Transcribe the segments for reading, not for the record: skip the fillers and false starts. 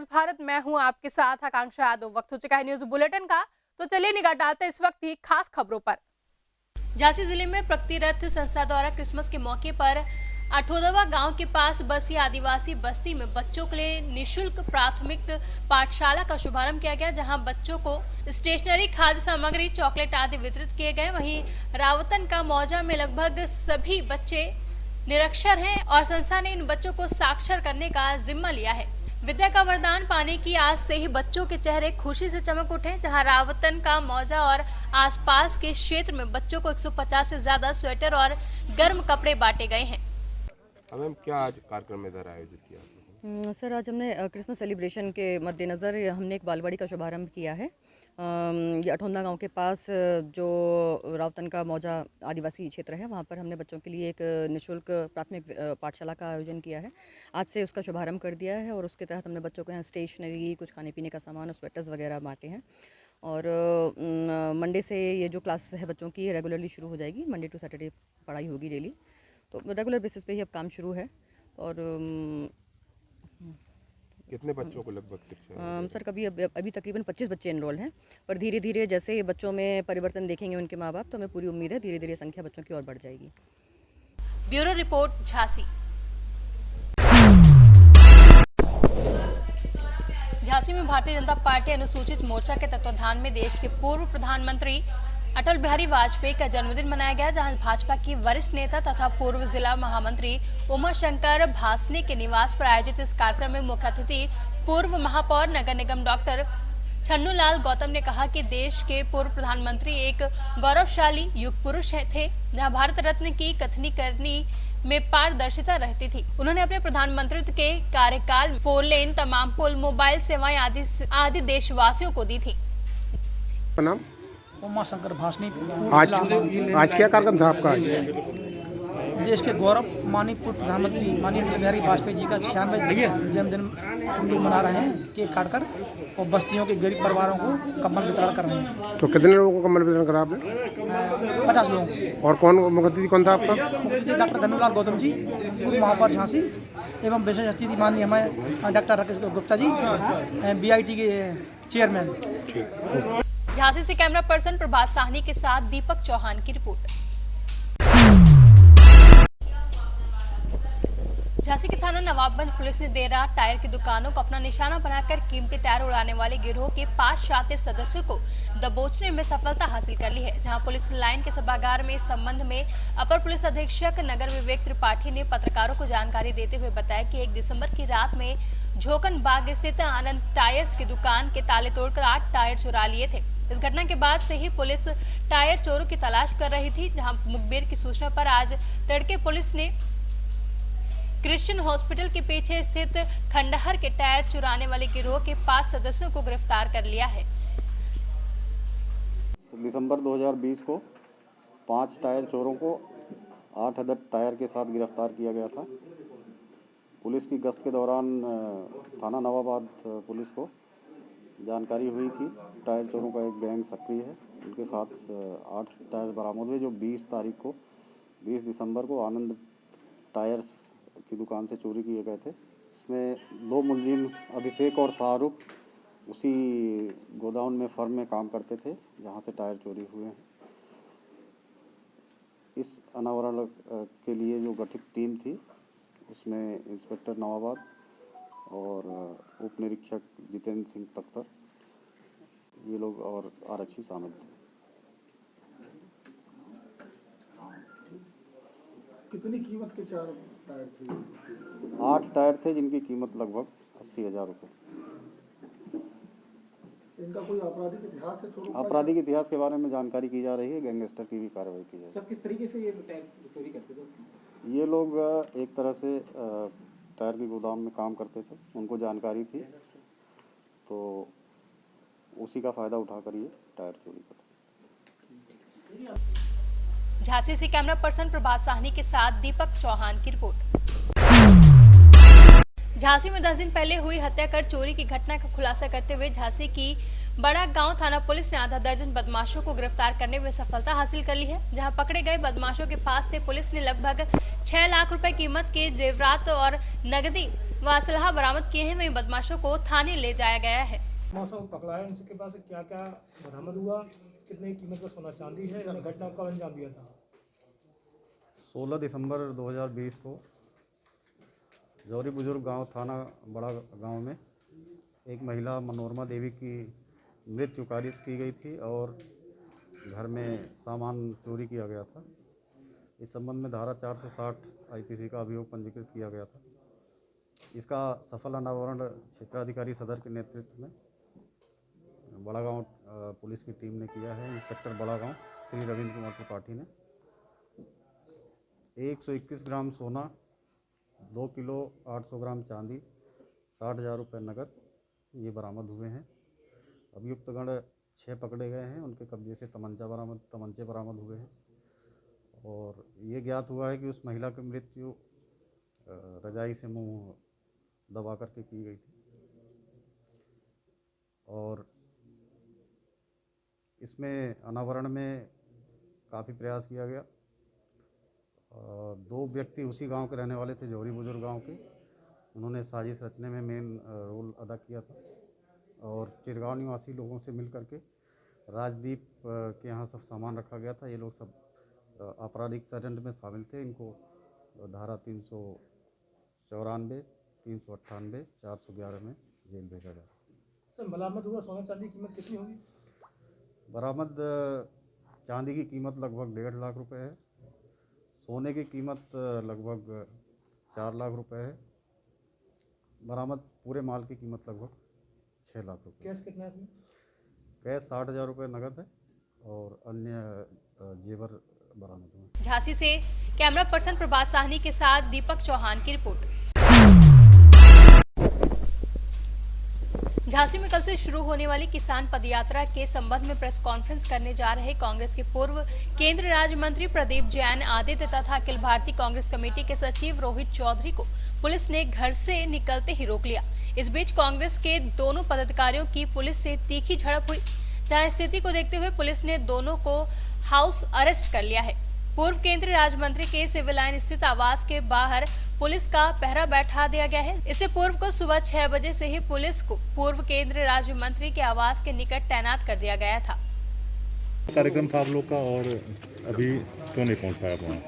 News Bharat, मैं हूं आपके साथ आकांक्षा यादव। वक्त हो चुका है न्यूज बुलेटिन का, तो चलिए निगाह डालते हैं इस वक्त की खास खबरों पर। झांसी जिले में प्रगति रथ संस्था द्वारा क्रिसमस के मौके पर अठोदवा गांव के पास बसी आदिवासी बस्ती में बच्चों के लिए निशुल्क प्राथमिक पाठशाला का शुभारंभ किया गया, जहां बच्चों को स्टेशनरी, खाद्य सामग्री, चॉकलेट आदि वितरित किए गए। वहीं रावतन का मौजा में लगभग सभी बच्चे निरक्षर हैं और संस्था ने इन बच्चों को साक्षर करने का जिम्मा लिया है। विद्या का वरदान पाने की आज से ही बच्चों के चेहरे खुशी से चमक उठे, जहां रावतन का मौजा और आसपास के क्षेत्र में बच्चों को 150 से ज्यादा स्वेटर और गर्म कपड़े बांटे गए हैं। मैम, क्या आज कार्यक्रम इधर आयोजित किया? सर, आज हमने क्रिसमस सेलिब्रेशन के मद्देनज़र हमने एक बालवाड़ी का शुभारंभ किया है। ये अठोंदा गांव के पास जो रावतन का मौजा आदिवासी क्षेत्र है, वहाँ पर हमने बच्चों के लिए एक निशुल्क प्राथमिक पाठशाला का आयोजन किया है। आज से उसका शुभारंभ कर दिया है और उसके तहत हमने बच्चों को यहाँ स्टेशनरी, कुछ खाने पीने का सामान और स्वेटर्स वगैरह बांटे हैं। और मंडे से ये जो क्लास है बच्चों की रेगुलरली शुरू हो जाएगी। मंडे टू सैटरडे पढ़ाई होगी डेली, तो रेगुलर बेसिस पे ही अब काम शुरू है। और कितने बच्चों को लगभग शिक्षा? सर, अभी तकरीबन 25 बच्चे एनरोल हैं, पर धीरे धीरे जैसे बच्चों में परिवर्तन देखेंगे उनके माँ बाप, तो हमें पूरी उम्मीद है धीरे धीरे संख्या बच्चों की और बढ़ जाएगी। Bureau report, Jhansi. झांसी में भारतीय जनता पार्टी अनुसूचित मोर्चा के तत्वाधान में देश के पूर्व प्रधानमंत्री अटल बिहारी वाजपेयी का जन्मदिन मनाया गया, जहां भाजपा की वरिष्ठ नेता तथा पूर्व जिला महामंत्री उमा शंकर भासने के निवास पर आयोजित इस कार्यक्रम में मुख्य अतिथि पूर्व महापौर नगर निगम डॉक्टर छन्नूलाल गौतम ने कहा कि देश के पूर्व प्रधानमंत्री एक गौरवशाली युग पुरुष थे, जहां भारत रत्न की कथनी करनी में पारदर्शिता रहती थी। उन्होंने अपने प्रधानमंत्रित्व के कार्यकाल 4 लेन, तमाम पुल, मोबाइल सेवाएं आदि देशवासियों को दी थी। नाम उमा शंकर भासनी। आज क्या कार्यक्रम था आपका? देश के गौरव माननीय पूर्व प्रधानमंत्री माननीय अटल बिहारी वाजपेयी जी का 96वें जन्मदिन हम लोग मना रहे हैं, केक काटकर, और बस्तियों के गरीब परिवारों को कम्बल वितरण कर रहे हैं। तो कितने लोगों को कम्बल वितरण करा आपने? 50 लोगों को। और कौन मुख्य अतिथि कौन था आपका? डॉक्टर छन्नूलाल गौतम जी, पूर्व महापौर झांसी, एवं विशेष अतिथि माननीय हमारे डॉक्टर राकेश गुप्ता जी, BIT के चेयरमैन। झांसी से कैमरा पर्सन प्रभात साहनी के साथ दीपक चौहान की रिपोर्ट। झांसी के थाना नवाबगंज पुलिस ने देर रात टायर की दुकानों को अपना निशाना बनाकर कीमती टायर उड़ाने वाले गिरोह के 5 शातिर सदस्यों को दबोचने में सफलता हासिल कर ली है, जहां पुलिस लाइन के सभागार में इस संबंध में अपर पुलिस अधीक्षक नगर विवेक त्रिपाठी ने पत्रकारों को जानकारी देते हुए बताया कि 1 दिसंबर की रात में झोकन बाग स्थित आनंद टायर्स की दुकान के ताले तोड़कर 8 टायर चुरा लिए थे। इस घटना के बाद से ही पुलिस टायर चोरों की तलाश कर रही थी, जहां मुखबिर की सूचना पर आज तड़के पुलिस ने क्रिश्चियन हॉस्पिटल के पीछे स्थित खंडहर के टायर चुराने वाले गिरोह के 5 सदस्यों को गिरफ्तार कर लिया है। दिसंबर 2020 को 5 टायर चोरों को 8 अदद टायर के साथ गिरफ्तार किया गया था। पुलिस की गश्त के दौरान थाना नवाबाद पुलिस को जानकारी हुई कि टायर चोरों का एक गैंग सक्रिय है। उनके साथ 8 टायर बरामद हुए, जो 20 दिसंबर को आनंद टायर्स की दुकान से चोरी किए गए थे। इसमें 2 मुलजिम अभिषेक और शाहरुख उसी गोदाउन में फर्म में काम करते थे जहां से टायर चोरी हुए हैं। इस अनावरण के लिए जो गठित टीम थी उसमें इंस्पेक्टर नवाबाद और उप निरीक्षक जितेंद्र सिंह तख्तर, ये लोग और आरक्षी शामिल थे। कितनी कीमत के 4 टायर थे? 8 टायर थे जिनकी कीमत लगभग 80,000 रुपये। इनका कोई आपराधिक इतिहास है? आपराधिक इतिहास के बारे में जानकारी की जा रही है, गैंगस्टर की भी कार्रवाई की जाएगी। सर, किस तरीके से ये टायर चोरी करते थे? ये लोग एक तरह से टायर की गोदाम में काम करते थे, उनको जानकारी थी तो उसी का फायदा उठाकर ये टायर चोरी करते। झांसी से कैमरा पर्सन प्रभात साहनी के साथ दीपक चौहान की रिपोर्ट। झांसी में 10 दिन पहले हुई हत्या कर चोरी की घटना का खुलासा करते हुए झांसी की बड़ा गांव थाना पुलिस ने आधा दर्जन बदमाशों को गिरफ्तार करने में सफलता हासिल कर ली है, जहां पकड़े गए बदमाशों के पास से पुलिस ने लगभग 6 लाख रुपए कीमत के जेवरात और नगदी व असलहा बरामद किए हैं, वहीं बदमाशों को थाने ले जाया गया है। मौसम पकड़ा है, इनके पास क्या क्या बरामद हुआ, कितने कीमत का सोना चांदी है, इन्होंने घटना कब अंजाम दिया था? 16 दिसंबर 2020 को जौहरी बुजुर्ग गांव थाना बड़ा गांव में एक महिला मनोरमा देवी की मृत्यु कारित की गई थी और घर में सामान चोरी किया गया था। इस संबंध में धारा 460 आईपीसी का अभियोग पंजीकृत किया गया था। इसका सफल अनावरण क्षेत्राधिकारी सदर के नेतृत्व में बड़ा गांव पुलिस की टीम ने किया है। इंस्पेक्टर बड़ा गांव श्री रविंद्र कुमार त्रिपाठी ने 121 ग्राम सोना, 2 किलो 800 ग्राम चांदी, 60,000 रुपये नकद ये बरामद हुए हैं। अभियुक्तगण 6 पकड़े गए हैं। उनके कब्जे से तमंचे बरामद हुए हैं और ये ज्ञात हुआ है कि उस महिला की मृत्यु रजाई से मुंह दबा करके की गई थी और इसमें अनावरण में काफ़ी प्रयास किया गया। 2 व्यक्ति उसी गांव के रहने वाले थे, जौहरी बुजुर्ग गांव के। उन्होंने साजिश रचने में मेन रोल अदा किया था और चिरगांव निवासी लोगों से मिल करके राजदीप के यहाँ सब सामान रखा गया था। ये लोग सब आपराधिक षड्यंत्र में शामिल थे। इनको धारा 394, 398, 411 में जेल भेजा गया। सर, बरामद हुआ सोना चांदी की कीमत कितनी होगी? बरामद चांदी की कीमत लगभग 1.5 लाख रुपए है। सोने की कीमत लगभग 4 लाख रुपए है। बरामद पूरे माल की कीमत लगभग 6 लाख रुपए। कैश कितना है इसमें? कैश 60,000 रुपये नकद है और अन्य जेवर बरामद हुए। झांसी से कैमरा पर्सन प्रभात साहनी के साथ दीपक चौहान की रिपोर्ट। झांसी में कल से शुरू होने वाली किसान पदयात्रा के संबंध में प्रेस कॉन्फ्रेंस करने जा रहे कांग्रेस के पूर्व केंद्रीय राज्य मंत्री प्रदीप जैन आदित्य तथा अखिल भारतीय कांग्रेस कमेटी के सचिव रोहित चौधरी को पुलिस ने घर से निकलते ही रोक लिया। इस बीच कांग्रेस के दोनों पदाधिकारियों की पुलिस से तीखी झड़प हुई, जहां स्थिति को देखते हुए पुलिस ने दोनों को हाउस अरेस्ट कर लिया है। पूर्व केंद्रीय राज्य मंत्री के सिविल लाइन स्थित आवास के बाहर पुलिस का पहरा बैठा दिया गया है। इससे पूर्व को सुबह 6 बजे से ही पुलिस को पूर्व केंद्रीय राज्य मंत्री के आवास के निकट तैनात कर दिया गया था। कार्यक्रम था आप लोग का और अभी क्यों नहीं पहुंच पाया वहाँ?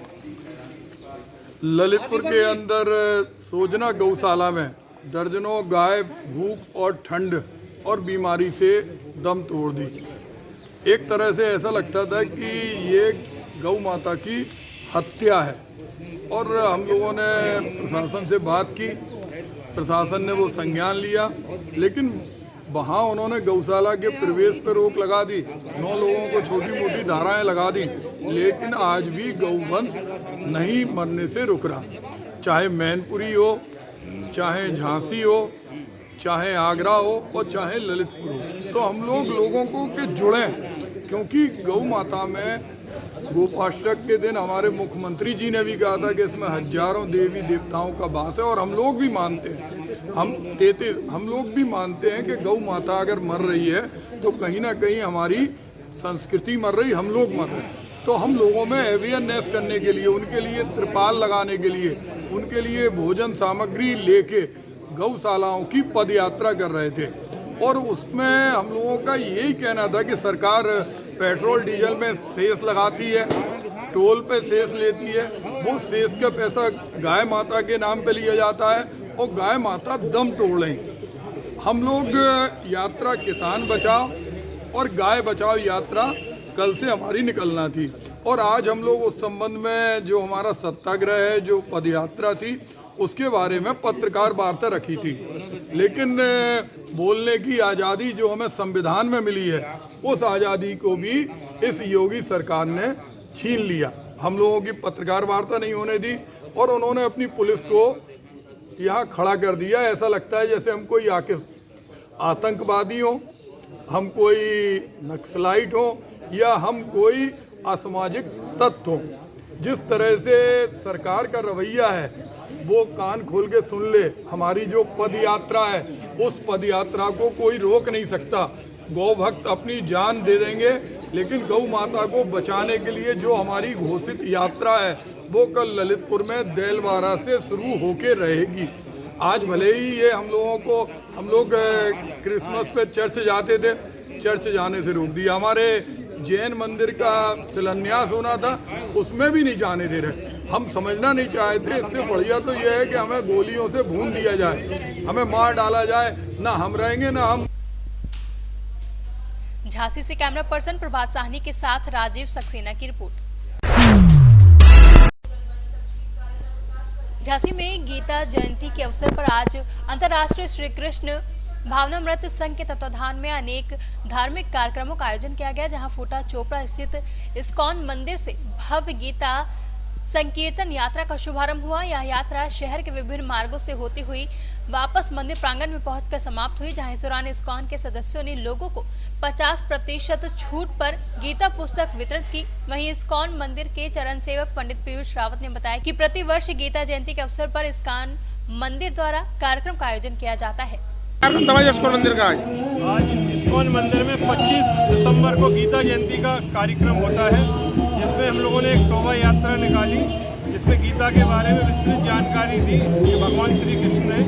ललितपुर के अंदर सोजना गौशाला में दर्जनों गाय भूख और ठंड और बीमारी से दम तोड़ दी। एक तरह से ऐसा लगता था कि ये गौ माता की हत्या है और हम लोगों ने प्रशासन से बात की। प्रशासन ने वो संज्ञान लिया, लेकिन वहाँ उन्होंने गौशाला के प्रवेश पर रोक लगा दी। 9 लोगों को छोटी मोटी धाराएं लगा दी, लेकिन आज भी गौवंश नहीं मरने से रुक रहा। चाहे मैनपुरी हो, चाहे झांसी हो, चाहे आगरा हो और चाहे ललितपुर हो, तो हम लोगों को के जुड़ें, क्योंकि गौ माता में गोपाष्टक के दिन हमारे मुख्यमंत्री जी ने भी कहा था कि इसमें हजारों देवी देवताओं का वास है और हम लोग भी मानते हैं। हम लोग भी मानते हैं कि गौ माता अगर मर रही है तो कहीं ना कहीं हमारी संस्कृति मर रही, हम लोग मर रहे हैं। तो हम लोगों में अवेयरनेस करने के लिए, उनके लिए त्रिपाल लगाने के लिए, उनके लिए भोजन सामग्री लेके गौशालाओं की पदयात्रा कर रहे थे। और उसमें हम लोगों का यही कहना था कि सरकार पेट्रोल डीजल में सेस लगाती है, टोल पे सेस लेती है, वो सेस का पैसा गाय माता के नाम पे लिया जाता है और गाय माता दम तोड़ रही। हम लोग यात्रा किसान बचाओ और गाय बचाओ यात्रा कल से हमारी निकलना थी और आज हम लोग उस संबंध में जो हमारा सत्याग्रह है, जो पदयात्रा थी, उसके बारे में पत्रकार वार्ता रखी थी। लेकिन बोलने की आज़ादी जो हमें संविधान में मिली है, उस आज़ादी को भी इस योगी सरकार ने छीन लिया। हम लोगों की पत्रकार वार्ता नहीं होने दी और उन्होंने अपनी पुलिस को यहाँ खड़ा कर दिया। ऐसा लगता है जैसे हम कोई आतंकवादी हो, हम कोई नक्सलाइट हो या हम कोई असामाजिक तत्व हो। जिस तरह से सरकार का रवैया है वो कान खोल के सुन ले। हमारी जो पद यात्रा है, उस पद यात्रा को कोई रोक नहीं सकता। गौ भक्त अपनी जान दे देंगे, लेकिन गौ माता को बचाने के लिए जो हमारी घोषित यात्रा है वो कल ललितपुर में देलवाड़ा से शुरू होके रहेगी। आज भले ही ये हम लोग क्रिसमस पे चर्च जाते थे, चर्च जाने से रोक दिया। हमारे जैन मंदिर का शिलान्यास होना था, उसमें भी नहीं जाने दे रहे। हम समझना नहीं चाहते। इससे बढ़िया तो ये है कि हमें गोलियों से भून दिया जाए, हमें मार डाला जाए, ना हम रहेंगे ना हम। झांसी से कैमरा पर्सन प्रभात साहनी के साथ राजीव सक्सेना की रिपोर्ट। झांसी में गीता जयंती के अवसर पर आज अंतर्राष्ट्रीय श्री कृष्ण भावनामृत संघ के तत्वाधान में अनेक धार्मिक कार्यक्रमों का आयोजन किया गया, जहां फूटा चोपड़ा स्थित इस्कॉन मंदिर से भव्य गीता संकीर्तन यात्रा का शुभारंभ हुआ। यह यात्रा शहर के विभिन्न मार्गों से होती हुई वापस मंदिर प्रांगण में पहुंचकर समाप्त हुई, जहां इस दौरान इस्कॉन के सदस्यों ने लोगों को 50% छूट पर गीता पुस्तक वितरित की। वहीं इस्कॉन मंदिर के चरण सेवक पंडित पीयूष रावत ने बताया कि प्रतिवर्ष गीता जयंती के अवसर पर इस्कॉन मंदिर द्वारा कार्यक्रम का आयोजन किया जाता है। इस्कॉन मंदिर का आज इस्कॉन मंदिर में 25 दिसंबर को गीता जयंती का कार्यक्रम होता है, जिसमें हम लोगों ने एक शोभा यात्रा निकाली, जिसमें गीता के बारे में विस्तृत जानकारी दी कि भगवान श्री कृष्ण ने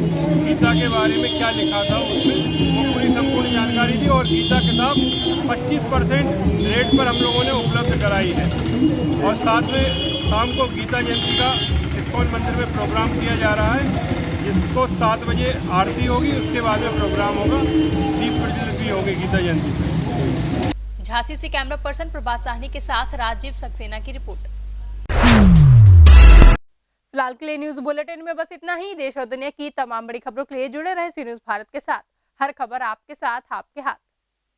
गीता के बारे में क्या लिखा था। उसमें वो पूरी संपूर्ण जानकारी दी और गीता किताब 25% रेट पर हम लोगों ने उपलब्ध कराई है। और साथ में शाम को गीता जयंती का इस्कॉन मंदिर में प्रोग्राम किया जा रहा है, जिसको 7 बजे आरती होगी, उसके बाद में प्रोग्राम होगा, दीप प्रज्वलित भी होगी गीता जयंती। झांसी से कैमरा पर्सन प्रभात साहनी के साथ राजीव सक्सेना की रिपोर्ट। फिलहाल के लिए न्यूज बुलेटिन में बस इतना ही। देश और दुनिया की तमाम बड़ी खबरों के लिए जुड़े रहे सी न्यूज भारत के साथ। हर खबर आपके साथ, आपके हाथ।